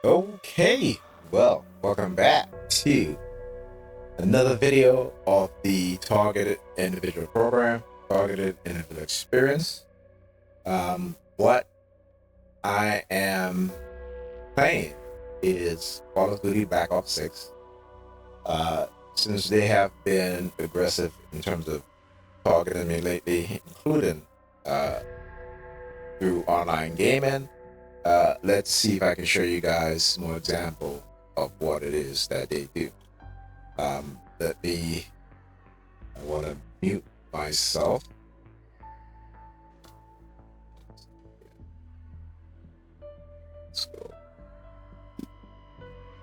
Okay, well, welcome back to another video of the Targeted Individual Program, Targeted Individual Experience. What I am playing is Call of Duty Black Ops 6. Since they have been aggressive in terms of targeting me lately, including through online gaming, let's see if I can show you guys more example of what it is that they do. I want to mute myself. Let's go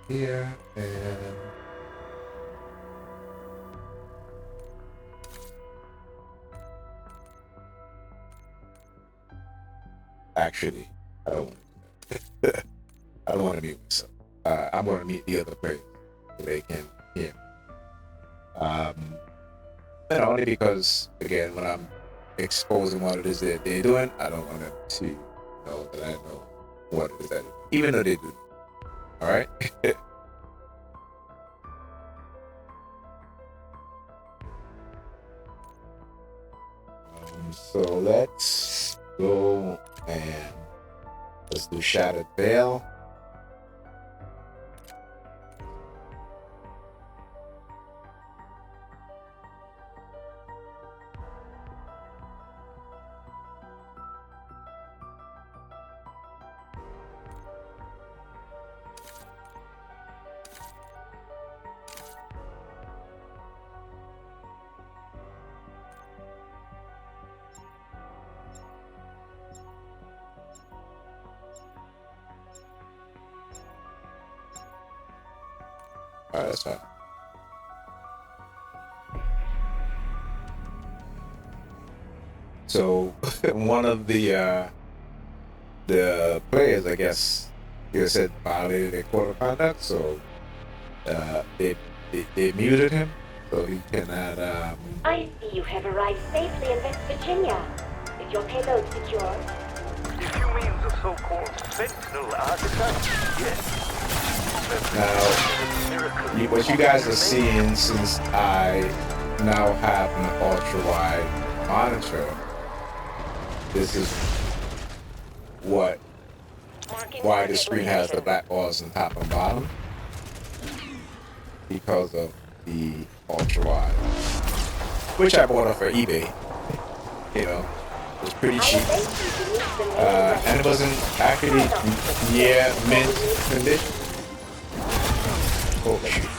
here and actually, I don't want to. I don't want to mute myself. I'm going to mute the other players so they can hear me. And only because, again, when I'm exposing what it is that they're doing, I don't want them to know that I know what it is that, even though they do. All right. So let's go and let's do Shattered Veil. All right, that's fine. So one of the players, I guess, he said violated their code of conduct, so they muted him, so he cannot. I see you have arrived safely in West Virginia. Is your payload secure? If you mean the so-called Sentinel artifact, yes. Now, what you guys are seeing, since I now have an ultra-wide monitor, this is why the screen has the black bars on top and bottom, because of the ultra-wide, which I bought off of eBay. You know, it was pretty cheap, and it wasn't actually near mint condition. Oh shoot!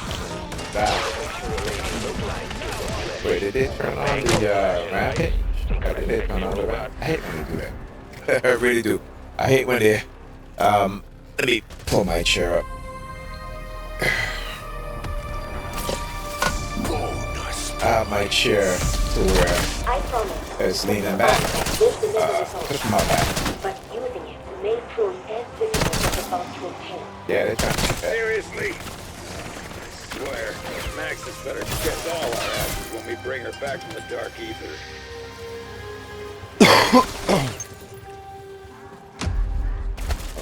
Wait, did they turn on the rampage? Or did they turn on the rampage? I hate when they do that. I really do. I hate when they. Let me pull my chair up. I have my chair to where it's leaning back. Push my back. But using it may prove as difficult as it's about to obtain. Yeah, they're trying to do that. Seriously? I swear, Max is better kiss all our asses when we bring her back from the dark ether.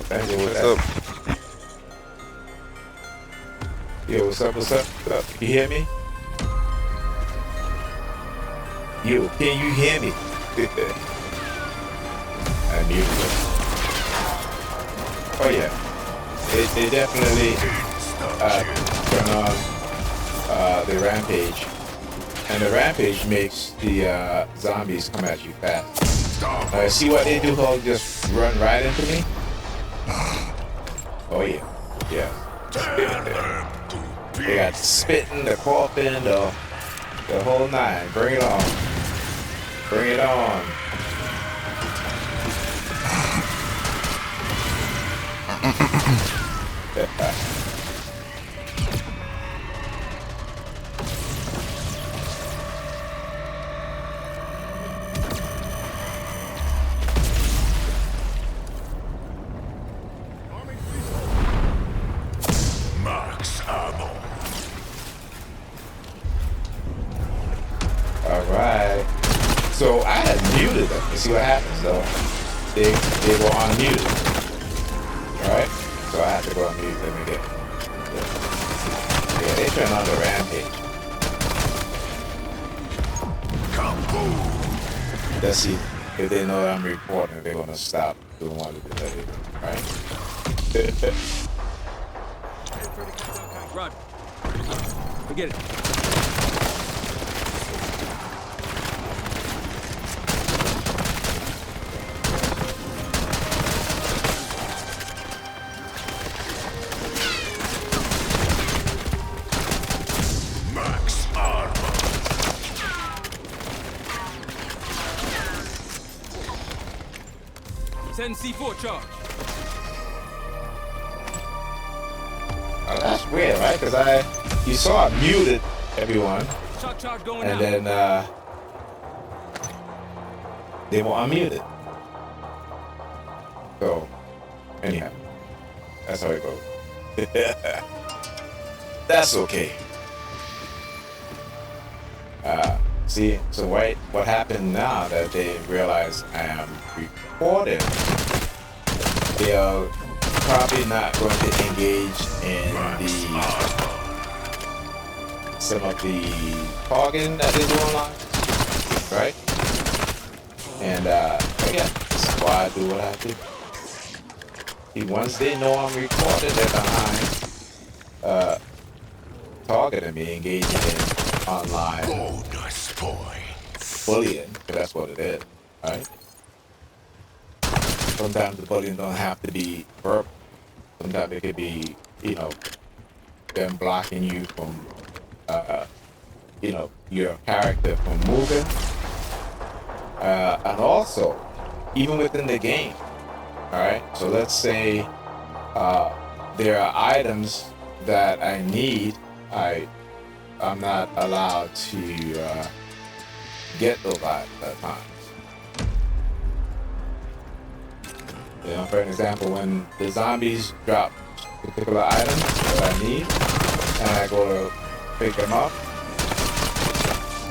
Okay, what's up? Yo, what's up? What's up? You hear me? Yo, can you hear me? I knew it. Oh yeah, they definitely turn on the rampage, and the rampage makes the zombies come at you fast. See what they do? How just run right into me? Oh yeah, yeah. They got spitting, the coughing, the whole nine. Bring it on. Bring it on. Max ammo. Alright. So I had muted them. You see what happens though? They were unmuted. Alright? So so I had to go on mute. Let me get. Yeah, they turn on the rampage. Let's see if they know that I'm recording. They're gonna stop doing what they're doing, right? Run. Forget it. Max armor. Send C4 charge. Oh, that's weird, right? Because you saw I muted everyone, Shock charge going and out. then they were unmuted. So, anyhow, that's how it goes. That's okay. See, so what happened now that they realize I am recording, they are probably not going to engage in some of the talking that they do online, right? And again, this is why I do what I do. See, once they know I'm recording, they're behind targeting me, engaging in online Bonus points. bullying, 'cause that's what it is, right? Sometimes the bullying don't have to be verbal. Sometimes it could be, them blocking you from, your character from moving. And also, even within the game, all right? So let's say there are items that I need, I'm not allowed to get those items at times. For an example, when the zombies drop particular items that I need, and I go to pick them up,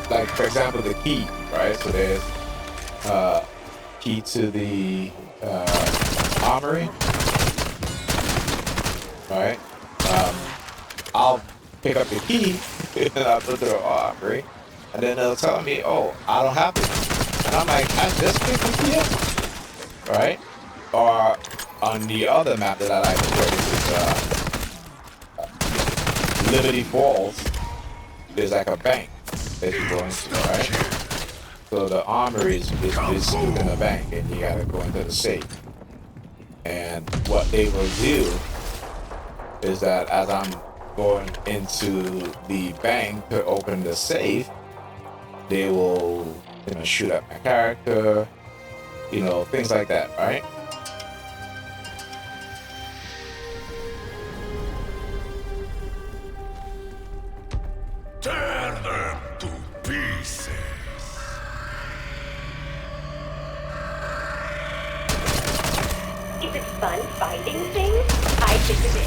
like for example the key, right? So there's key to the armory, right? I'll pick up the key and I'll go to the armory, and then they'll tell me, oh, I don't have it. And I'm like, I just picked the key up, right? Or on the other map that I like to play, which is Liberty Falls, there's like a bank that you go into, right? So the armory is within a bank, and you gotta go into the safe. And what they will do is that as I'm going into the bank to open the safe, they will, shoot at my character, things like that, right? Tear them to pieces. Is it fun finding things? I think it is.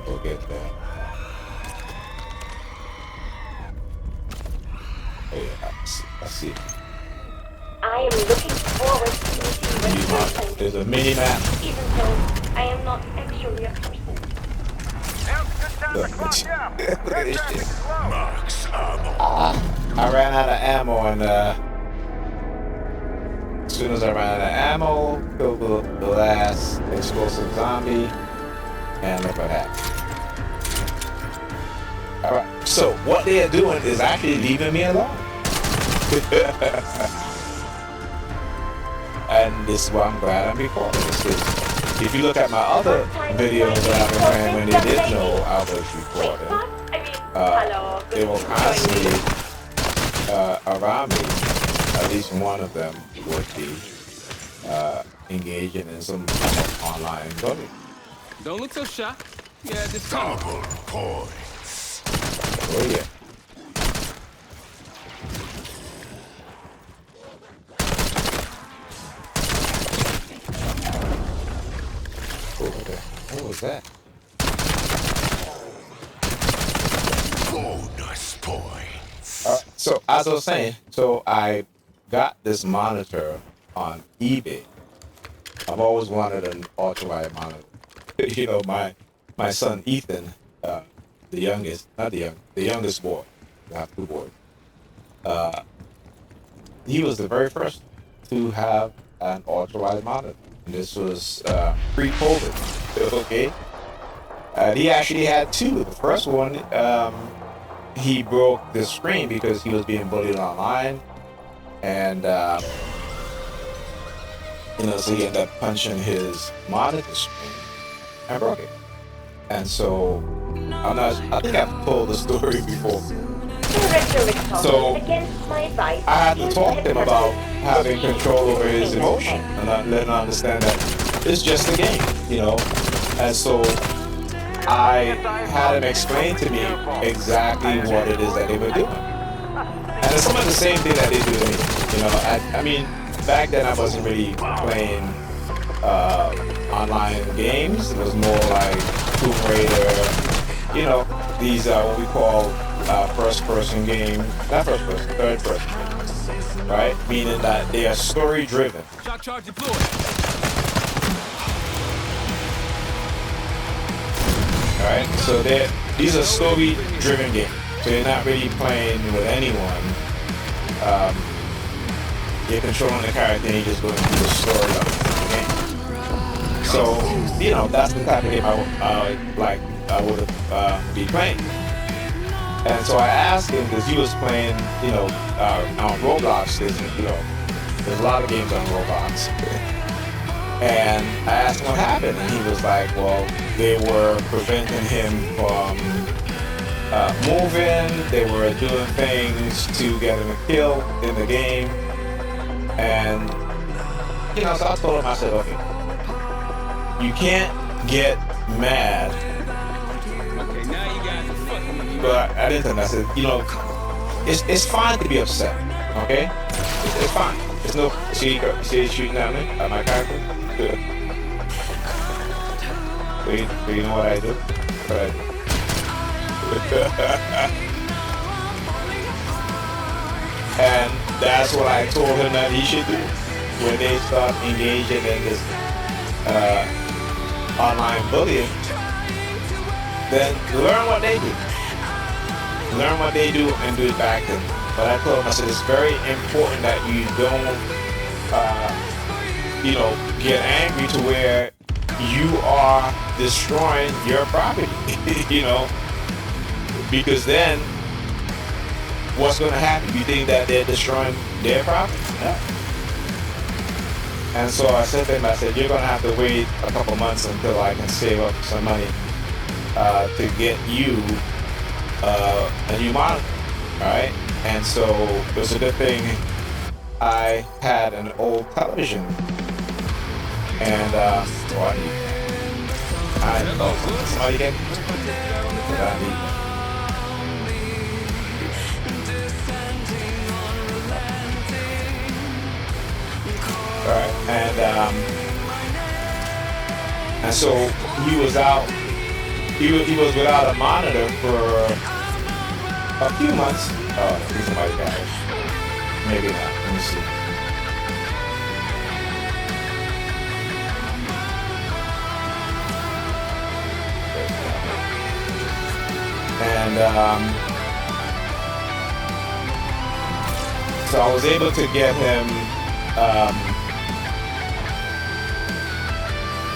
Go get that. Oh yeah, I see. I am looking forward to meeting with person, There's a mini map. even though I am not actually a person. Now's a good time to clock out. Look at this shit. Max ammo. I ran out of ammo, and as soon as I ran out of ammo, killed the last explosive zombie, and look what happened. Alright, so what they are doing is actually leaving me alone. And this is why I'm glad I'm recording this. 'Cause if you look at my other videos that I've been playing when they didn't know I was recording, Hello. they will constantly around me. At least one of them would be engaging in some online bullying. Don't look so shocked. Yeah, this tunnel. Oh yeah. Over there. What was that? Bonus points. So as I was saying, so I got this monitor on eBay. I've always wanted an ultrawide monitor. You know, my son Ethan, the youngest, not the youngest boy. I have two boys. He was the very first to have an ultrawide monitor. And this was pre-COVID. Okay. He actually had two. The first one, he broke the screen because he was being bullied online, and so he ended up punching his monitor screen and broke it. And so I think I've told the story before. So I had to talk to him about having control over his emotion and not letting him understand that it's just a game, you know. And so I had him explain to me exactly what it is that they were doing. And it's some of the same thing that they do to me. You know, I mean, back then I wasn't really playing online games. It was more like Tomb Raider, you know, these what we call first-person games, not first-person, third-person games, right? Meaning that they are story-driven. Shock charge deployed. Alright, so these are story-driven games. So you're not really playing with anyone. You're controlling the character and you're just going through the story of the game. So, you know, that's the type of game I would be playing. And so I asked him, because he was playing, you know, on Roblox, you know, there's a lot of games on Roblox. And I asked him what happened, and he was like, well, they were preventing him from moving, they were doing things to get him a kill in the game. And, you know, so I told him, I said, okay, you can't get mad. Okay, now you guys are fucking with me. But I didn't tell him, I said, you know, it's fine to be upset, okay? It's fine. There's no, see he's shooting at me, at my character? So you know what I do? What I do. And that's what I told him that he should do when they start engaging in this online bullying. Then learn what they do. Learn what they do and do it back to them. But I told him, I said, it's very important that you don't, you know, get angry to where you are destroying your property, you know, because then what's going to happen? You think that they're destroying their property? No. And so I said to him, I said, you're going to have to wait a couple months until I can save up some money to get you a new monitor, all right? And so it was a good thing I had an old television. And somebody get Alright, and so he was out. He was without a monitor for a few months. Oh, I think somebody got it. Maybe not. Let me see. And so I was able to get him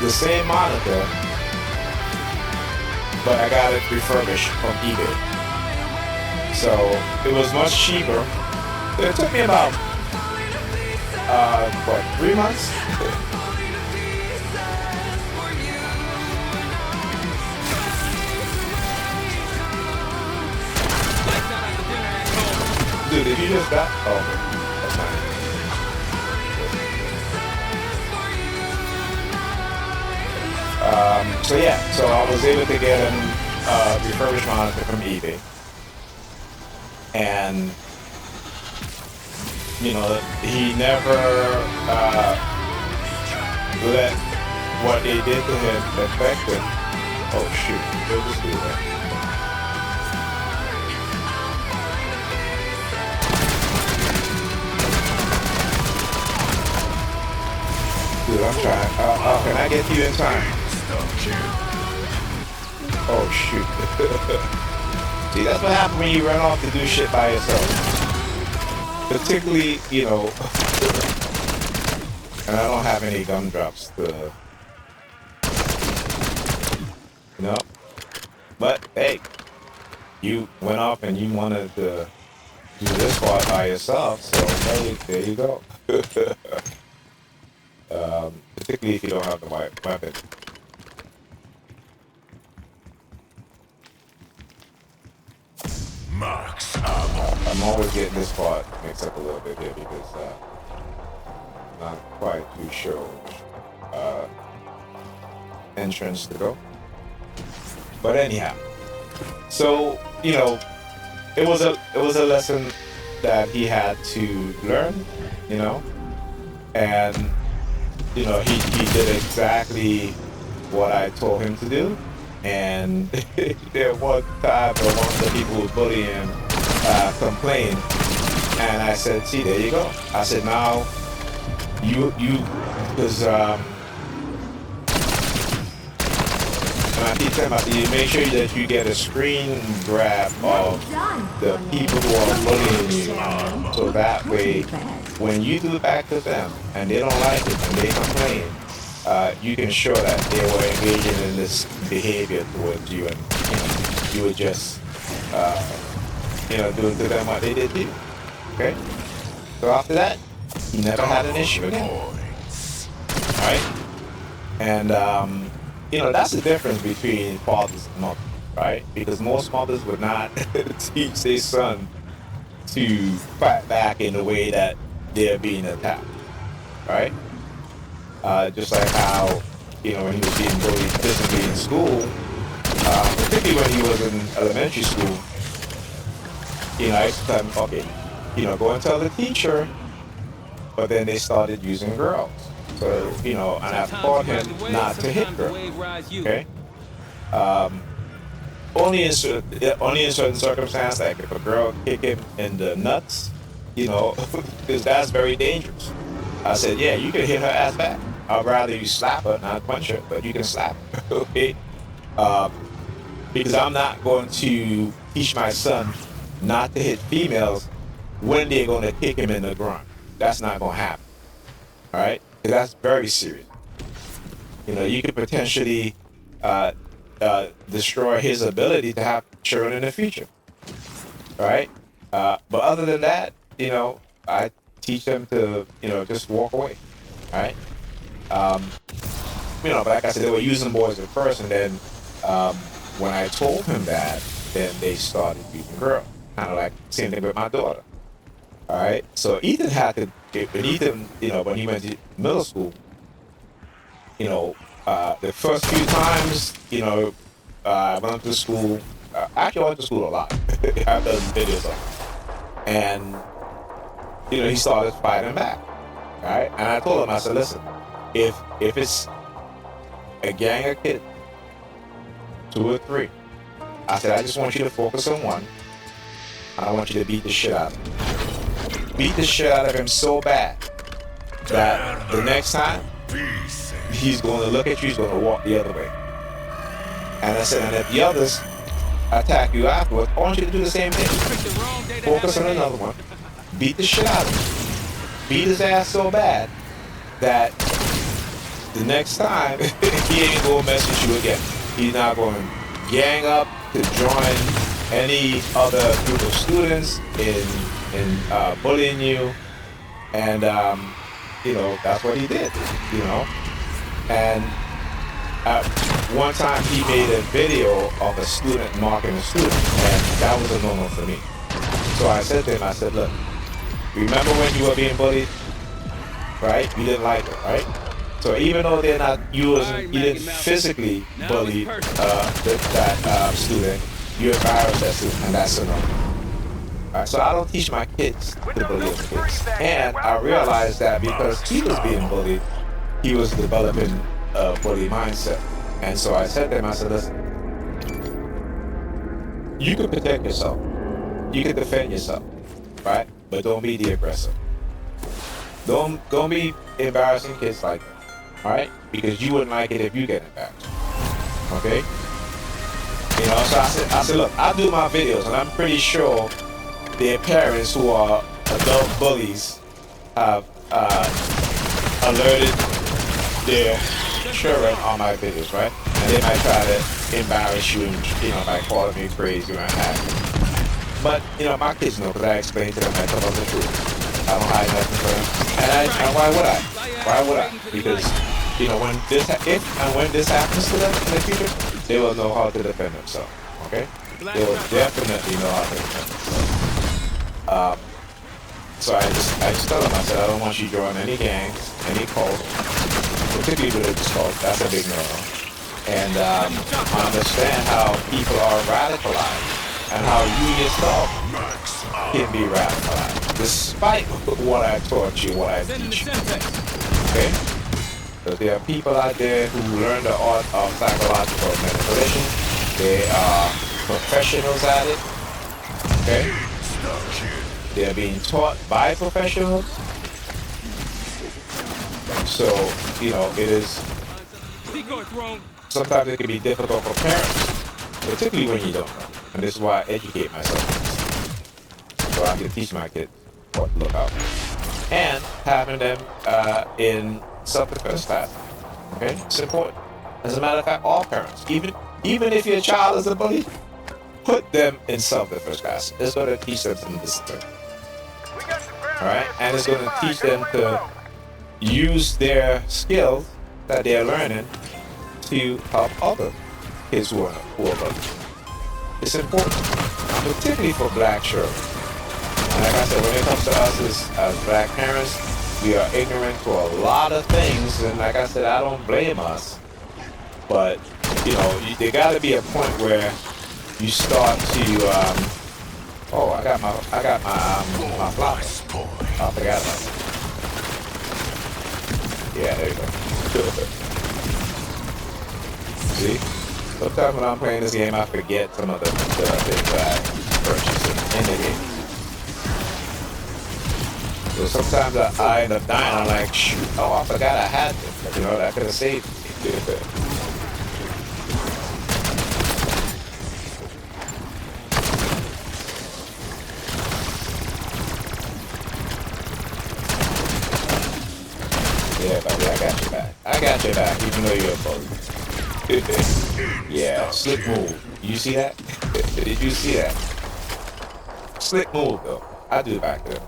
the same monitor, but I got it refurbished from eBay. So it was much cheaper. It took me about 3 months? Dude, did you just die? Oh, that's fine. So yeah, so I was able to get him a refurbished monitor from eBay, and you know he never let what they did to him affect him. Oh shoot, they'll just do that. Dude, I'm trying. Can I get you in time? Oh shoot. See, that's what happens when you run off to do shit by yourself. Particularly, you know, and I don't have any gumdrops to, you know. But hey, you went off and you wanted to do this part by yourself, so hey, there you go. Particularly if you don't have the right weapon. Marks up. I'm always getting this part mixed up a little bit here because I'm not quite too sure which entrance to go. But anyhow, so you know, it was a lesson that he had to learn, you know, and you know he did exactly what I told him to do. And there was time where one of the people who bullied him complained, and I said, "See, there you go." I said, "Now, because and I teach them, I said, you make sure that you get a screen grab of the people who are bullying you, so that way, when you do back to them and they don't like it and they complain." You can show that they were engaging in this behavior towards you, and you were just, doing to them what they did to you. Okay? So after that, he never had an issue again. Right? And, that's the difference between fathers and mothers, right? Because most mothers would not teach their son to fight back in the way that they're being attacked, right? Just like how, when he was being bullied physically in school, particularly when he was in elementary school, I used to tell him, okay, go and tell the teacher, but then they started using girls. So, and I taught him not to hit girls, okay? Only in certain circumstances, like if a girl kick him in the nuts, because that's very dangerous. I said, yeah, you can hit her ass back. I'd rather you slap her, not punch her, but you can slap her, okay? Because I'm not going to teach my son not to hit females when they're going to kick him in the groin. That's not going to happen, all right? Because that's very serious. You could potentially destroy his ability to have children in the future, all right? But other than that, I teach them to, just walk away, all right? But like I said, they were using boys at first, and then when I told him that, then they started using girls. Kind of like same thing with my daughter. All right. So Ethan had to. When Ethan, when he went to middle school, the first few times, I went to school. Actually, I went to school a lot. I've done videos of it, and he started fighting back. All right. And I told him, I said, listen. If it's a gang of kids, 2 or 3, I said, I just want you to focus on one. I want you to beat the shit out of him. Beat the shit out of him so bad that the next time he's going to look at you, he's going to walk the other way. And I said, and if the others attack you afterwards, I want you to do the same thing. Focus on another one. Beat the shit out of him. Beat his ass so bad that the next time, he ain't gonna mess with you again. He's not going to gang up to join any other group of students in bullying you. And, that's what he did, And one time he made a video of a student mocking a student, and that was a no-no for me. So I said to him, I said, look, remember when you were being bullied? Right? You didn't like it, right? So even though they're not, you Alright, didn't Maggie Mouse. physically Now bully it's personal. that student, you embarrassed that student, and that's enough. Alright, so I don't teach my kids to bully other kids. And I realized that because he was being bullied, he was developing a bully mindset. And so I said to him, I said, listen, you can protect yourself. You can defend yourself, right? But don't be the aggressor. Don't be embarrassing kids like that, all right? Because you wouldn't like it if you get embarrassed, okay? You know, so I said, look, I do my videos, and I'm pretty sure their parents who are adult bullies have alerted their children on my videos, right? And they might try to embarrass you, you know, by calling me crazy or what. But, you know, my kids know because I explain to them I come up the truth. I don't hide nothing from them. And why would I? Why would I? Because, you know, when this happens to them in the future, they will know how to defend themselves, okay? They will definitely know how to defend themselves. So I just tell them, I said, I don't want you joining any gangs, any cults, particularly religious cults. That's a big no-no. And I understand how people are radicalized. And how you yourself can be radicalized, despite what I taught you, what I teach you. Okay? But there are people out there who learn the art of psychological manipulation. They are professionals at it. Okay? They're being taught by professionals. So, you know, it is. Sometimes it can be difficult for parents, particularly when you don't know. And this is why I educate myself. So I can teach my kids what to look out for. And having them in self-defense class. Okay? It's important. As a matter of fact, all parents, even if your child is a bully, put them in self-defense class. It's going to teach them some discipline. Alright? And it's going to teach them to use their skills that they're learning to help other kids who are bullied. It's important, particularly for black children. And like I said, when it comes to us as black parents, we are ignorant to a lot of things. And like I said, I don't blame us. But, you know, there got to be a point where you start to, oh, I got my flower. I forgot about it. Yeah, there you go. See? Sometimes when I'm playing this game, I forget some of the things that I purchased in the game. So sometimes I end up dying. I'm like, shoot, oh, I forgot I had this. You know, that could have saved me. Yeah, buddy, I got your back. I got your back, even though you're a bully. Yeah, slick move. You see that? Did you see that? Slick move, though. I do back there.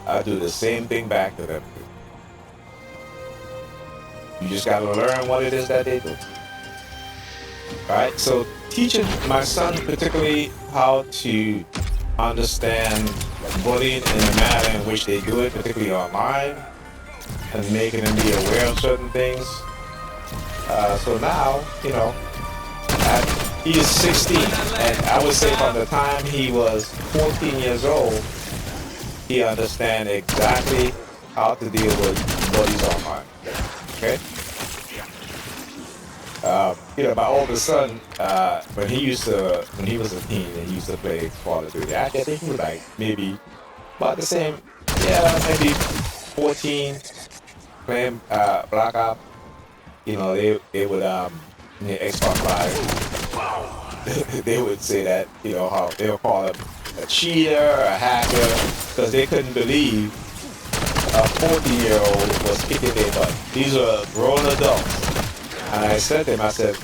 I do the same thing back to them. You just gotta learn what it is that they do. Alright, so teaching my son particularly how to understand bullying in the manner in which they do it, particularly online, and making them be aware of certain things. So now, you know, he is 16, and I would say from the time he was 14 years old, he understands exactly how to deal with bullies online. Okay? You know, my older son, when he was a teen and he used to play Call of Duty, I think he was like maybe about the same, maybe 14. Playing Black Ops, you know, they would in the Xbox Live, they would say that, you know, how they would call him a cheater, a hacker, because they couldn't believe a 14-year-old was kicking their butt. These are grown adults. And I said to him, I said,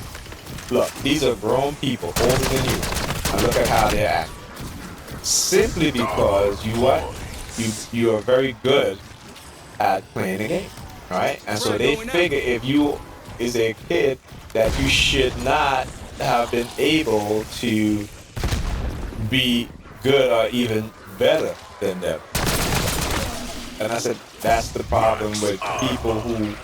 look, these are grown people older than you, and look at how they're acting. Simply because you are very good at playing the game. Right? And so they figure if you is a kid that you should not have been able to be good or even better than them. And I said, that's the problem with people who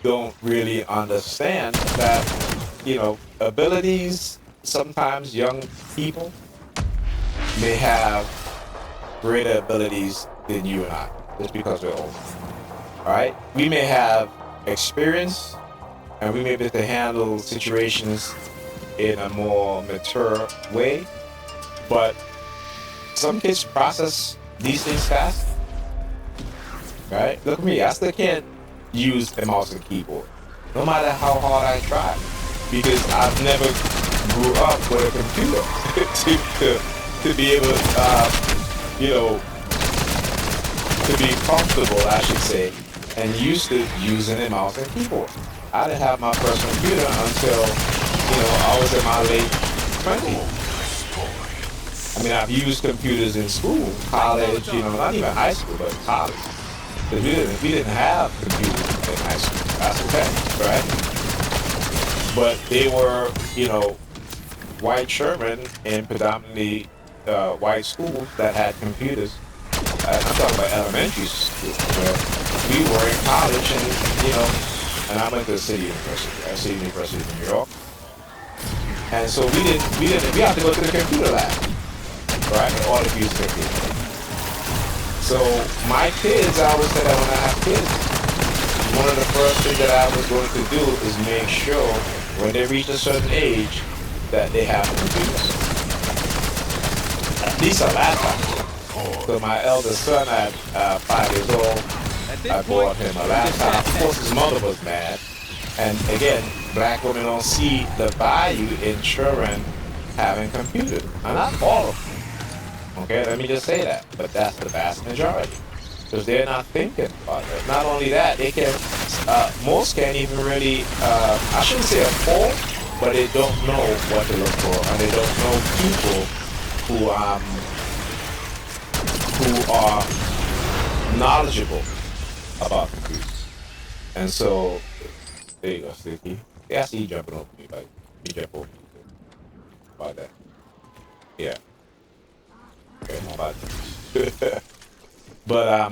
don't really understand that, abilities, sometimes young people may have greater abilities than you and I, just because we're old. All right? We may have experience, and we may be able to handle situations in a more mature way, but some kids process these things fast. Right? Look at me, I still can't use a mouse and keyboard, no matter how hard I try, because I've never grew up with a computer to be able to be comfortable, I should say, and used to using a mouse and keyboard. I didn't have my first computer until, I was in my late 20s. I mean, I've used computers in school, college, not even high school, but college. Because we didn't have computers in high school. That's okay, right? But they were, white Sherman in predominantly white schools that had computers. I'm talking about elementary school. We were in college, and I went to City University of New York. And so we had to go to the computer lab, right? In order to use the computer. So my kids, I always say that when I have kids, one of the first things that I was going to do is make sure when they reach a certain age that they have computers. At least a laptop. So my eldest son at 5 years old, I bought him a laptop. Of course his mother was mad. And again, black women don't see the value in children having computers. And not all of them. Okay, let me just say that. But that's the vast majority. Because they're not thinking about it. Not only that, they can, most can't even really, I shouldn't say afford, but they don't know what to look for. And they don't know people who are knowledgeable about computers. And so, there you go, Sticky. Yeah, I see you jumping over me, like, you jump over me. About that. Yeah. Okay, how about that? But,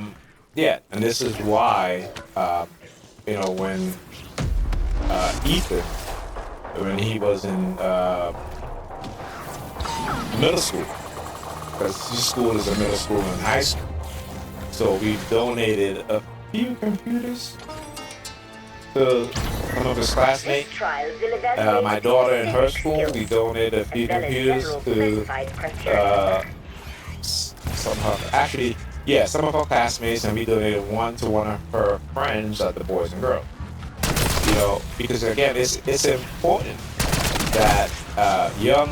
yeah, and this is why, when Ethan, when he was in middle school, because his school is a middle school and high school, so we donated a few computers to some of his classmates. My daughter in her school, we donated a few computers to some of her classmates, and we donated one to one of her friends, the boys and girls. Because again, it's important that young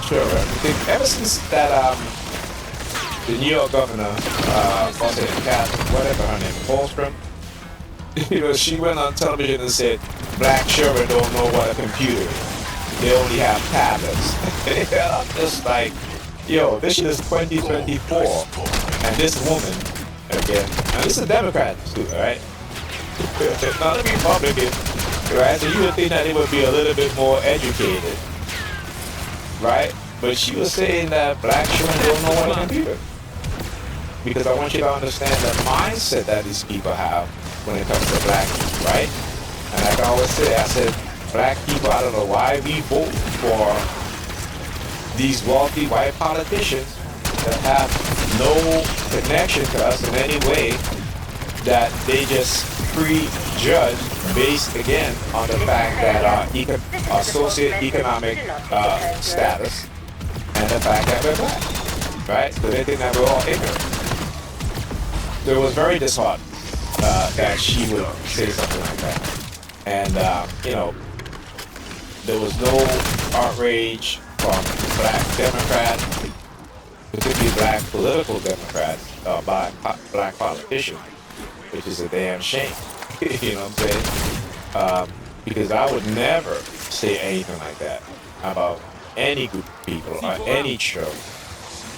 children, ever since that the New York governor, whatever her name, Holstrom, she went on television and said, black children don't know what a computer is. They only have tablets. I'm just like, this shit is 2024, and this woman, again, and this is a Democrat too, right? Not a Republican, right? So you would think that they would be a little bit more educated, right? But she was saying that black children don't know what a computer is. Because I want you to understand the mindset that these people have when it comes to black people, right? And like I always say, I said, black people, I don't know why we vote for these wealthy white politicians that have no connection to us in any way, that they just prejudge based, again, on the fact that our socioeconomic status and the fact that we're black, right? So they think that we're all ignorant. So it was very disheartening that she would say something like that. And, there was no outrage from black Democrats, particularly black political Democrats, by black politicians, which is a damn shame. You know what I'm saying? Because I would never say anything like that about any group of people or any children.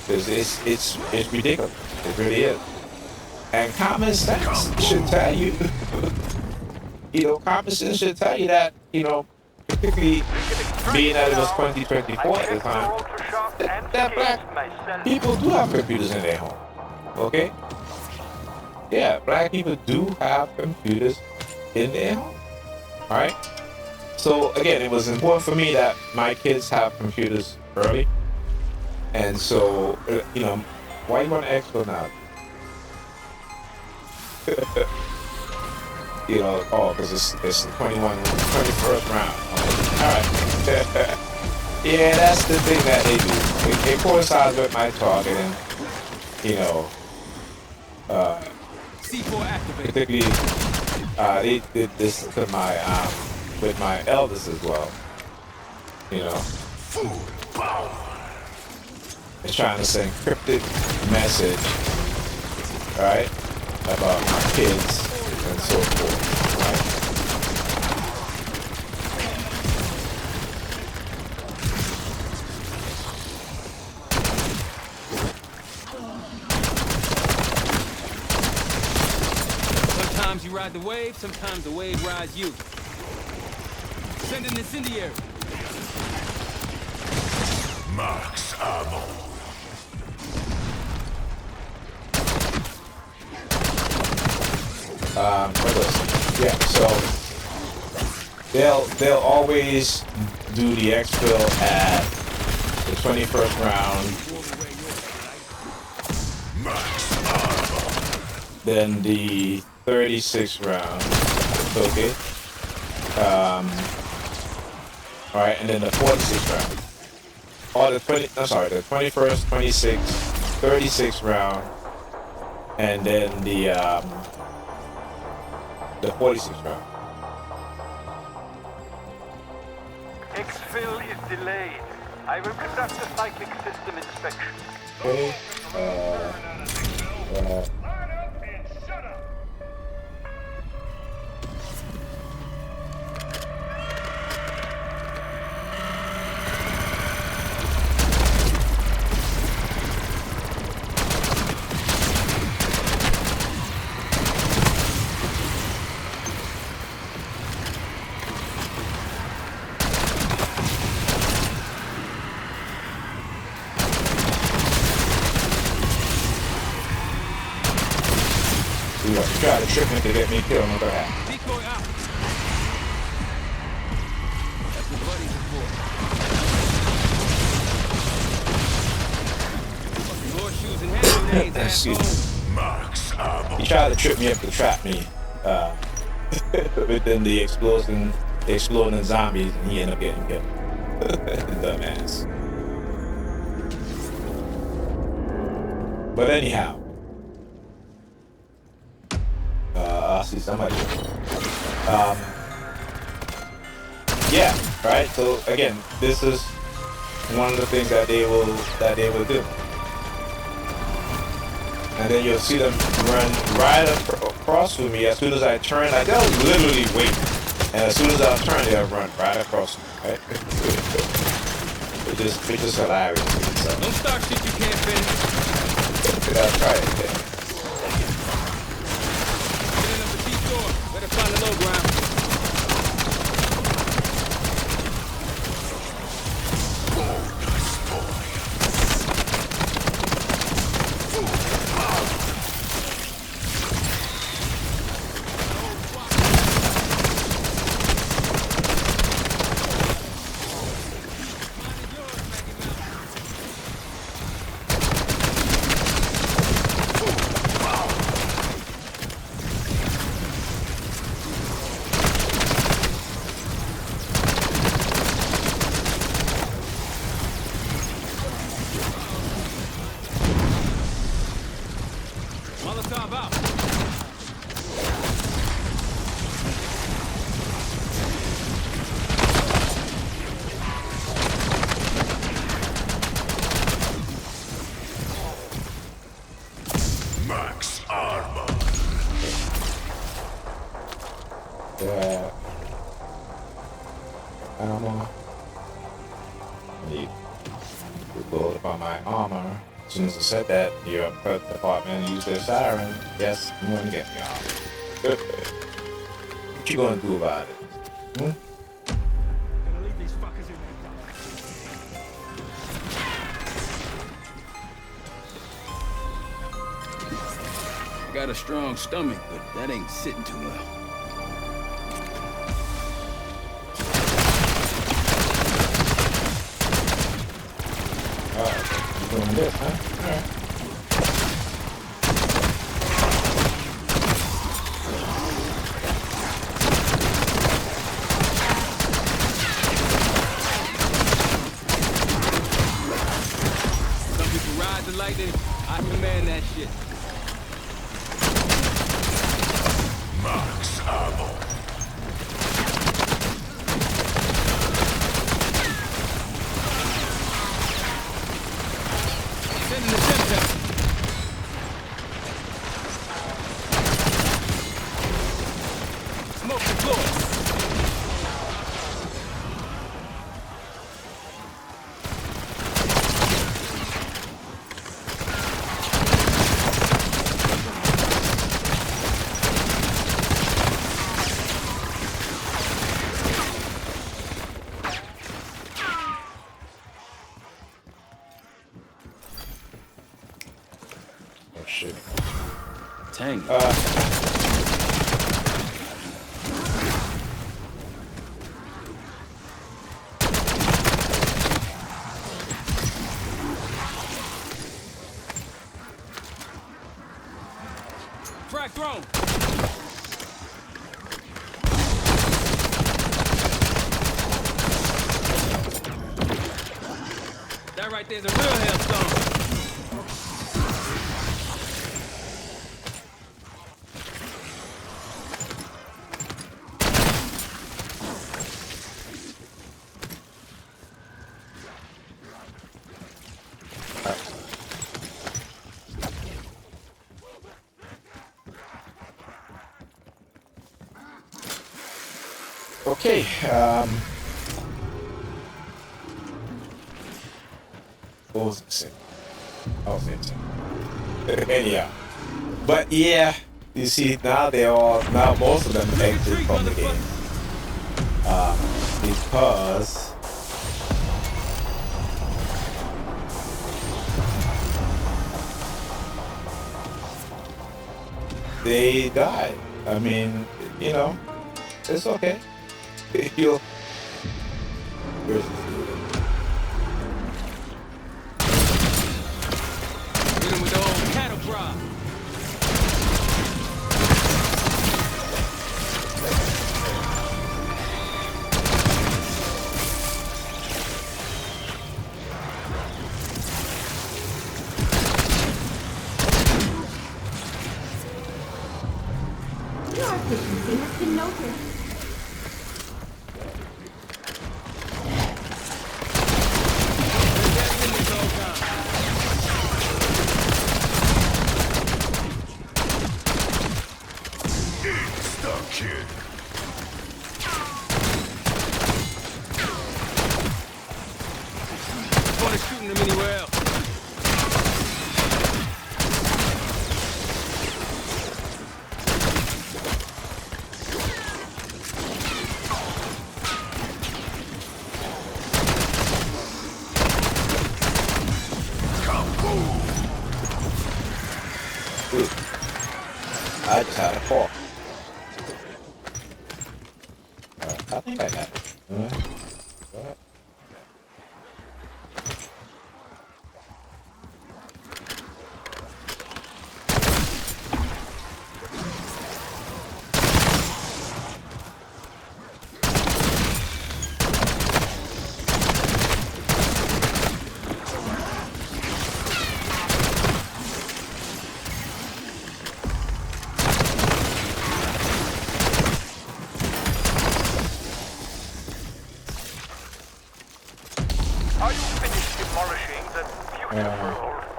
Because it's ridiculous. It really is. And common sense should tell you, common sense should tell you that, particularly being that it was 2024 at the time, that black people do have computers in their home. Okay? Yeah, black people do have computers in their home. Alright? So again, it was important for me that my kids have computers early. And so, you know, why you want to expo now? You know, oh, because it's the 21st round. Alright. Yeah, that's the thing that they do. It coincides with my targeting, you know, C4 activated. particularly, they did this to my, with my eldest as well, you know. Food power. It's trying to send cryptic message, right, about my kids and so forth, right? Sometimes you ride the wave, sometimes the wave rides you. Send an incendiary. Max ammo. What else? Yeah, so they'll always do the exfil at the 21st round, Max ammo. then the 36th round, okay? All right, and then the 46th round. Or the 21st, 26th, 36th round, and then the 46th round. Exfil is delayed. I will conduct a cyclic system inspection. Okay. You try to trick me to get me killed, never happened. Decoy out. That's what buddies are for. Fucking horseshoes and hand grenades, Excuse asshole. me. Max ammo. He tried to trip me up to trap me within the exploding zombies, and he ended up getting killed. Dumbass. But anyhow, I see somebody. Yeah, right. So again, this is one of the things that they will do. And then you'll see them run right across from me. As soon as I turn, like they'll literally wait. And as soon as I turn, they'll run right across from me, right? It's just hilarious. So, Don't start shit you can't finish. I'll try it. Yeah. Setting up the T-store. Better find the low ground. Molotov out. Max armor. Yeah. Armor. Need to build upon my armor. As soon as I said that, your department used their siren. Yes, you want to get me off. What you gonna do about it? Hmm? Gonna leave these fuckers in there. got a strong stomach, but that ain't sitting too well. Alright, doing this, huh? Alright. Some people ride the lightning. I command that shit. Max ammo. Sending the temp. Smoke the floor. Oh shit. Tang. Frag thrown. That right there's a real hailstone. Okay, what was I saying? I was saying anyhow. But yeah, you see now now most of them exit from the game. Because they died. I mean, you know, it's okay. You'll. Where's this? Hit him with the old cattle prod. Your efficiency has been noted. Insta-kill. Wanna shooting him anywhere else. Ooh. I just had a fall. I think I got it. What? Are you finished demolishing that beautiful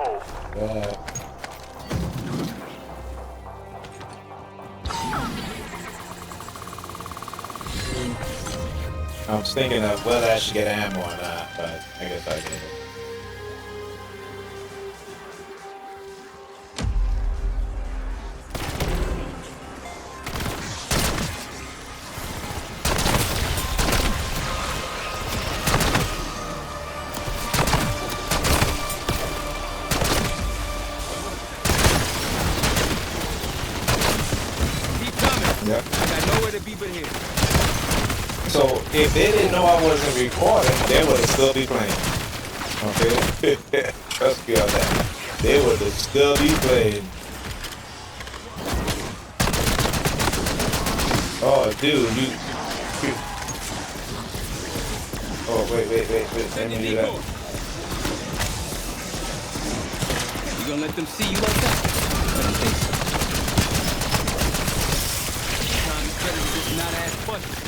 old home? I was thinking of whether I should get ammo or not, but I guess I did it. Yep. I got nowhere to be but here. So if they didn't know I wasn't recording, they would still be playing. Okay? Trust me on that. They would still be playing. Oh, dude, you. Oh, wait. Let me do that. You gonna let them see you like that? I don't think so. Sometimes it's better to just not ask questions.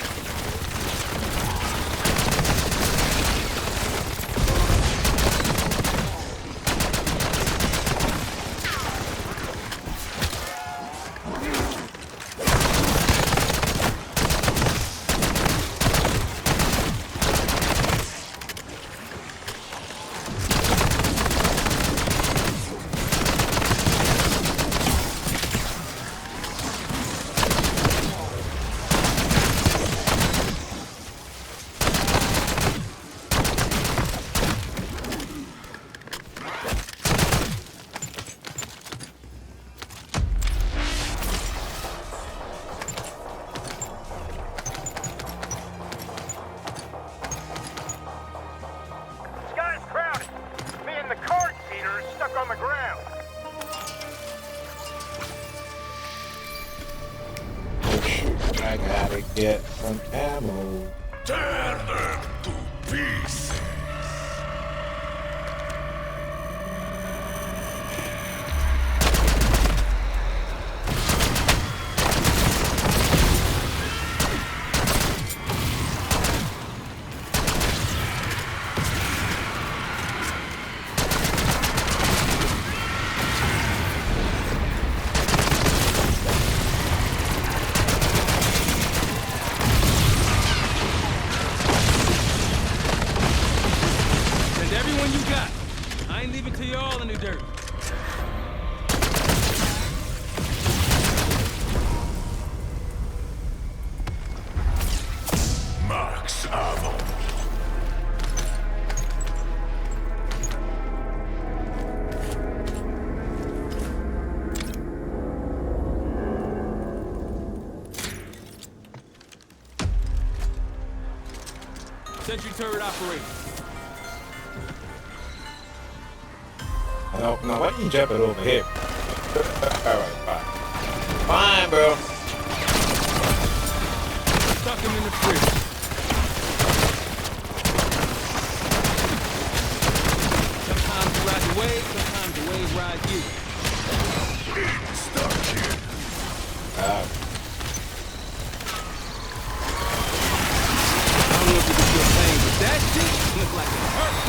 Sky's crowded. Me and the card feeder are stuck on the ground. Oh shoot, I gotta get some ammo. Tear them to pieces. Send everyone you got. I ain't leaving till you're all in the dirt. Max ammo. Sentry turret operator. Now why you jump it over here? Alright, fine. Fine, bro. Stuck him in the fridge. Sometimes you ride the wave, sometimes the wave rides you. Stuck here. I don't know if you can feel pain, but that shit looks like it hurts.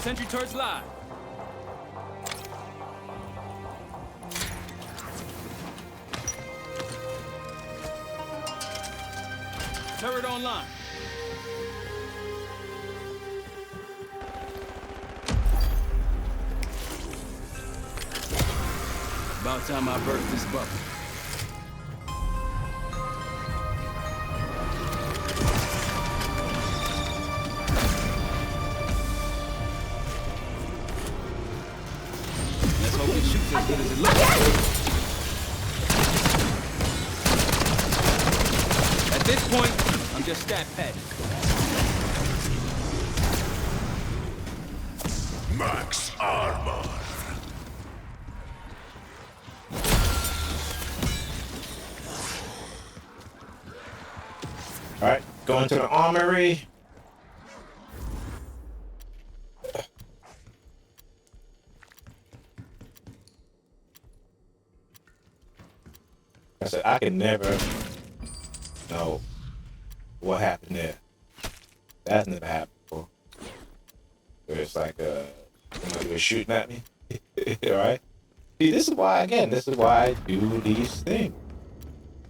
Sentry turrets live. Turret online. About time I burst this bubble. Let's hope it shoots as good as it looks. At this point, I'm just stat padding. Max armor. All right, going to the armory. I said I can never know what happened there. That's never happened before. Where it's like somebody was shooting at me. All right. See, this is why I do these things.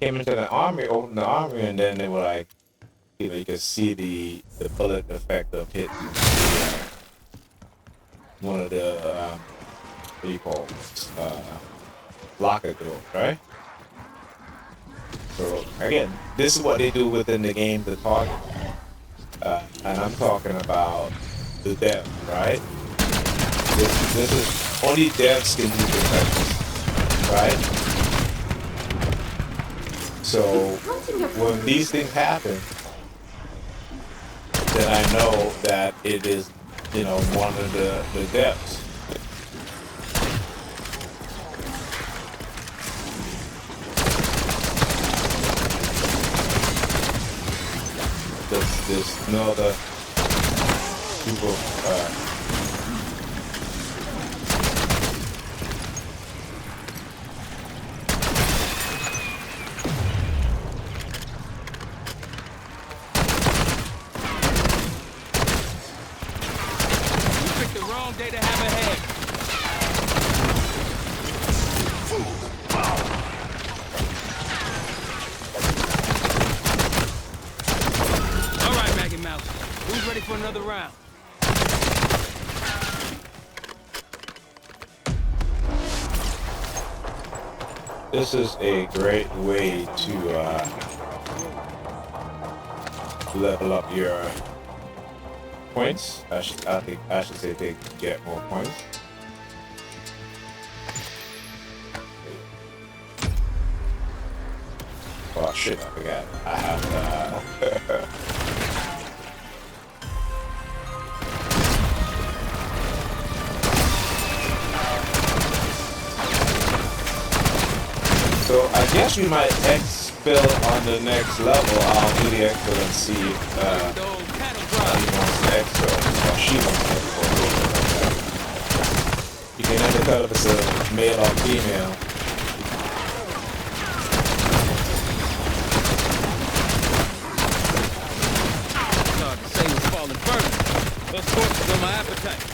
Came into the army, opened the armory, and then they were like, you know, you could see the bullet effect of hitting one of the what do you call it? Locker doors, right? So again, this is what they do within the game, the target, and I'm talking about the depth, right? This is only devs can do this, right? So when these things happen, then I know that it is, you know, one of the depths. There's no other people. You picked the wrong day to have a head. All right, Maggie Mouse. Who's ready for another round? This is a great way to level up your points. I think I should say they get more points. Oh shit! I forgot. I have So I guess we might exfil on the next level. I'll do the exfil and see if he wants to exfil or she wants to exfil. You can never tell if it's a male or female. It's hard to say what's falling first. Those corpses on my appetite.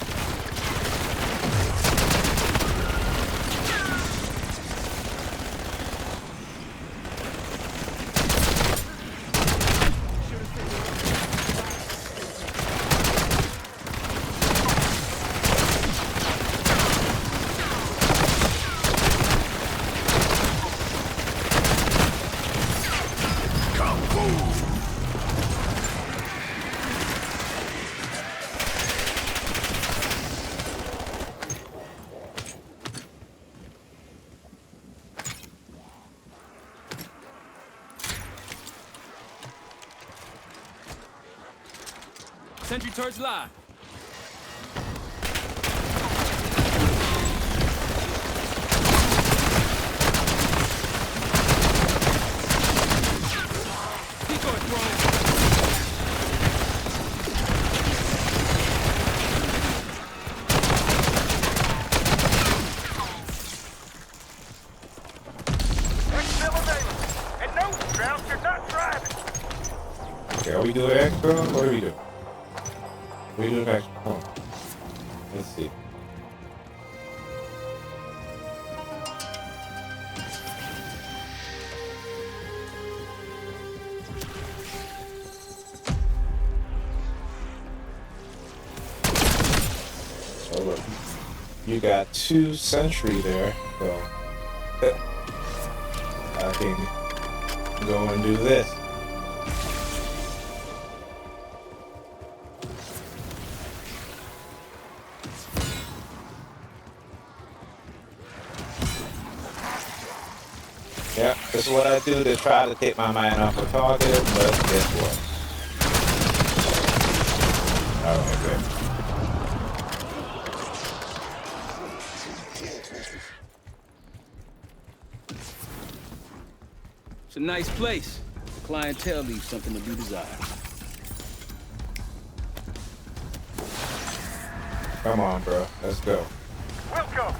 Sentry turrets live. Decoy thrown. Exfil available. And no, Strauss, you're not driving. Okay, are we doing exfil? What do we do? We do next one. Let's see. So look, you got 2 sentry there, so I can go and do this. Yeah, this is what I do to try to take my mind off the target, but guess what? Alright, good. It's a nice place. The clientele leaves something to be desired. Come on, bro. Let's go. Welcome.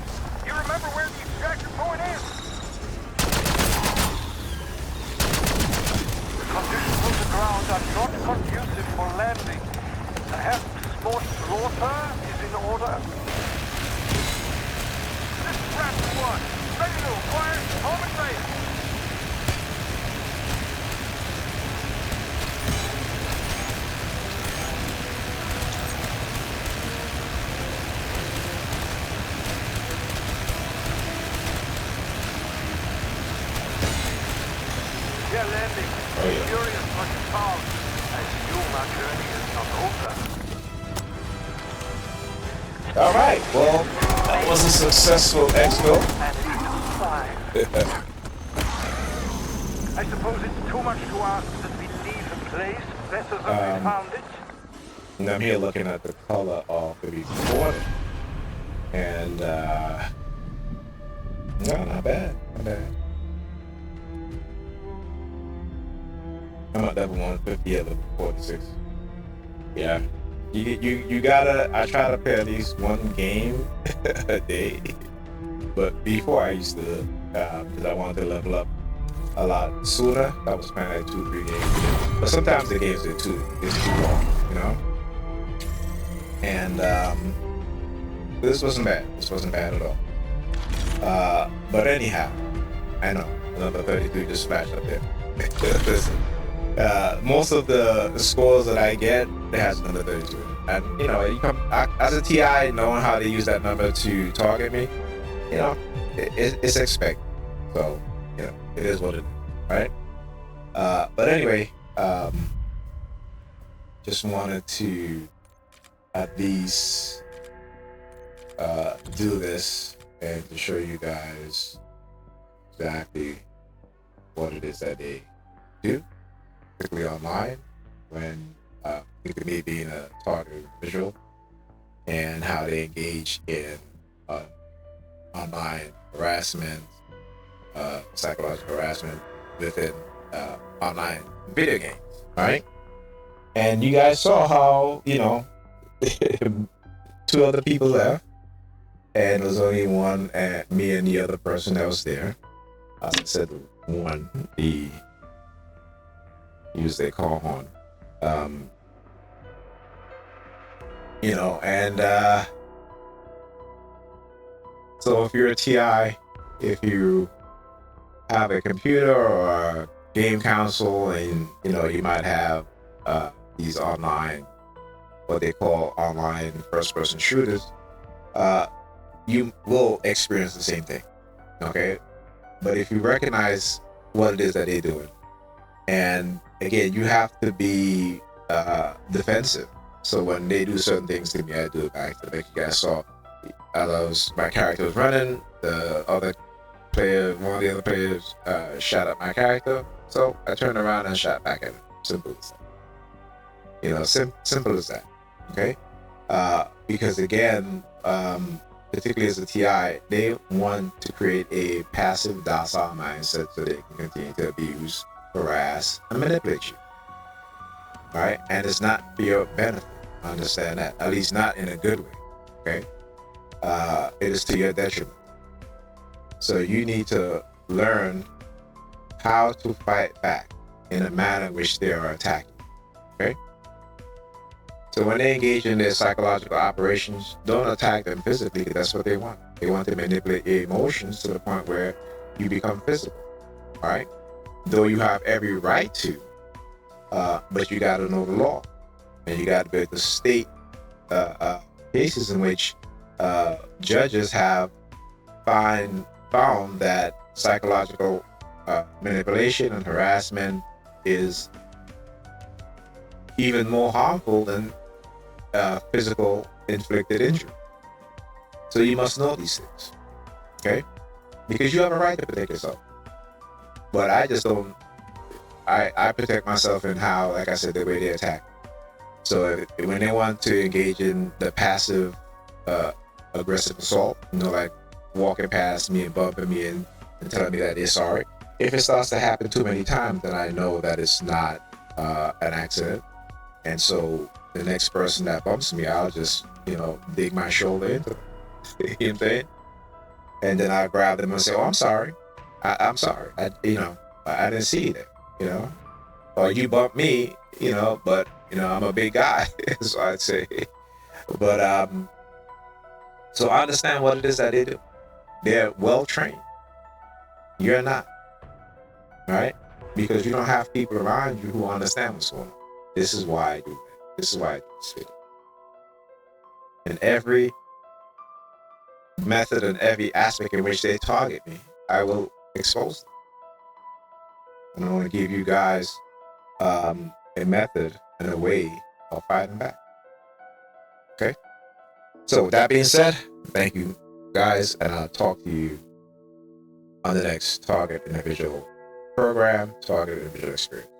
You remember where the extraction point is? The conditions on the ground are not conducive for landing. Perhaps more slaughter is in order. This is Raptor 1. Ready to acquire home and base. Yeah, landing. Oh, yeah. Curious what you found. I assume our journey is not over. All right. Well, that was a successful expo. And it's 5. I suppose it's too much to ask that we leave the place better than we found it. And I'm here looking at the color of the recording. And, no, not bad. Not bad. I'm at level 150 at level 46. Yeah. You gotta, I try to play at least one game a day. But before I used to, because I wanted to level up a lot sooner, I was playing like 2-3 games. But sometimes the games are too long, you know? And this wasn't bad. This wasn't bad at all. But anyhow, I know, number 33 just flashed up there. Listen. Most of the scores that I get, it has number 32. And you know, as a TI, knowing how to use that number to target me, you know, it's expected. So, you know, it is what it is, right? But anyway, just wanted to at least do this and to show you guys exactly what it is that they do, particularly online, when look at me being a target visual, and how they engage in online harassment, psychological harassment within online video games, right? And you guys saw how, you know, 2 other people left, and it was only one, me and the other person that was there. I said one, he used their call horn. You know, and so if you're a TI, if you have a computer or a game console, and you know, you might have these online, what they call online first-person shooters, you will experience the same thing, okay? But if you recognize what it is that they're doing, and again, you have to be defensive. So when they do certain things to me, I do it back. Like you guys saw, my character was running, the other player, one of the other players shot at my character, so I turned around and shot back at him. Simple as that. You know, simple as that. Okay? Because again, particularly as a TI, they want to create a passive, docile mindset so they can continue to abuse, harass, and manipulate you. Right? And it's not for your benefit. Understand that, at least not in a good way. Okay? It is to your detriment. So you need to learn how to fight back in a manner in which they are attacking. Okay? So when they engage in their psychological operations, don't attack them physically. That's what they want. They want to manipulate your emotions to the point where you become physical. All right? Though you have every right to, but you got to know the law. And you got to be able to state cases in which judges have found that psychological manipulation and harassment is even more harmful than physical inflicted injury. So you must know these things, okay? Because you have a right to protect yourself. But I just don't. I protect myself in how, like I said, the way they attack. So when they want to engage in the passive, aggressive assault, like walking past me and bumping me and telling me that they're sorry. If it starts to happen too many times, then I know that it's not an accident. And so the next person that bumps me, I'll just, dig my shoulder into them. You know what I'm saying? And then I grab them and say, "Oh, I'm sorry. I'm sorry. I didn't see that, Or you bumped me, but, I'm a big guy." So I'd say. But, so I understand what it is that they do. They're well trained. You're not. Right? Because you don't have people around you who understand what's going on. This is why I do that. This is why I do this video. And every method and every aspect in which they target me, I will expose them. And I want to give you guys a method and a way of fighting back. Okay? So with that being said, thank you guys, and I'll talk to you on the next Target Individual program, Target Individual Experience.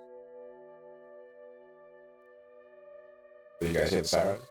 Did you guys hear the sirens?